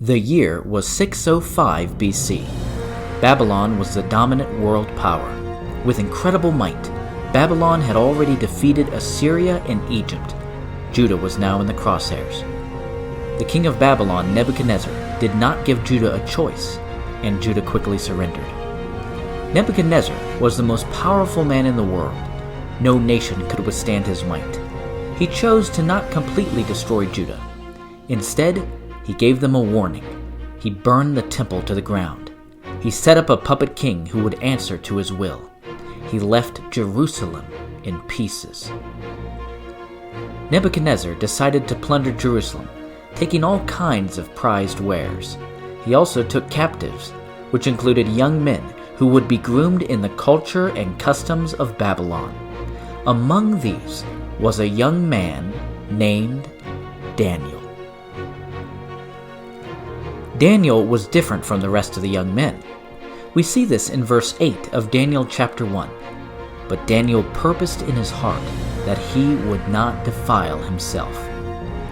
The year was 605 BC. Babylon was the dominant world power. With incredible might, Babylon had already defeated Assyria and Egypt. Judah was now in the crosshairs. The king of Babylon, Nebuchadnezzar, did not give Judah a choice, and Judah quickly surrendered. Nebuchadnezzar was the most powerful man in the world. No nation could withstand his might. He chose to not completely destroy Judah. Instead, he gave them a warning. He burned the temple to the ground. He set up a puppet king who would answer to his will. He left Jerusalem in pieces. Nebuchadnezzar decided to plunder Jerusalem, taking all kinds of prized wares. He also took captives, which included young men who would be groomed in the culture and customs of Babylon. Among these was a young man named Daniel. Daniel was different from the rest of the young men. We see this in verse 8 of Daniel chapter 1. But Daniel purposed in his heart that he would not defile himself.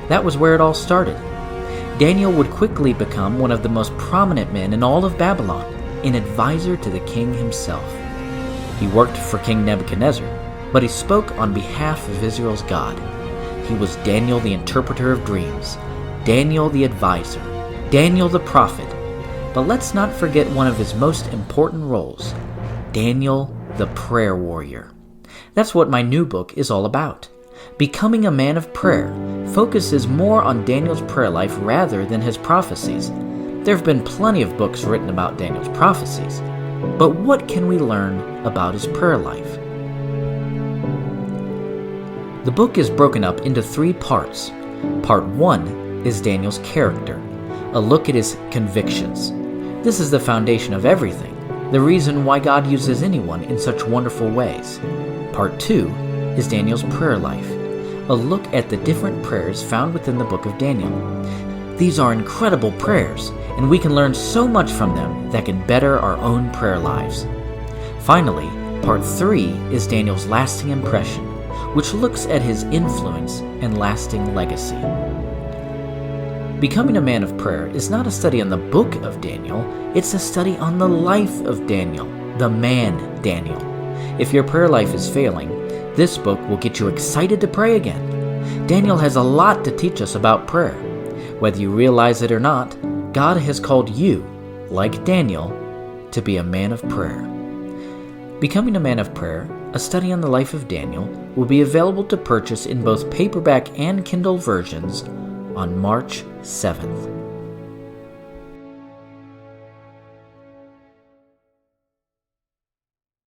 That was where it all started. Daniel would quickly become one of the most prominent men in all of Babylon, an advisor to the king himself. He worked for King Nebuchadnezzar, but he spoke on behalf of Israel's God. He was Daniel the interpreter of dreams, Daniel the advisor, Daniel the prophet, but let's not forget one of his most important roles, Daniel the prayer warrior. That's what my new book is all about. Becoming a Man of Prayer focuses more on Daniel's prayer life rather than his prophecies. There have been plenty of books written about Daniel's prophecies, but what can we learn about his prayer life? The book is broken up into 3 parts. Part 1 is Daniel's character, a look at his convictions. This is the foundation of everything, the reason why God uses anyone in such wonderful ways. Part 2 is Daniel's prayer life, a look at the different prayers found within the book of Daniel. These are incredible prayers, and we can learn so much from them that can better our own prayer lives. Finally, Part 3 is Daniel's lasting impression, which looks at his influence and lasting legacy. Becoming a Man of Prayer is not a study on the book of Daniel, it's a study on the life of Daniel, the man Daniel. If your prayer life is failing, this book will get you excited to pray again. Daniel has a lot to teach us about prayer. Whether you realize it or not, God has called you, like Daniel, to be a man of prayer. Becoming a Man of Prayer, a study on the life of Daniel, will be available to purchase in both paperback and Kindle versions on March 7th.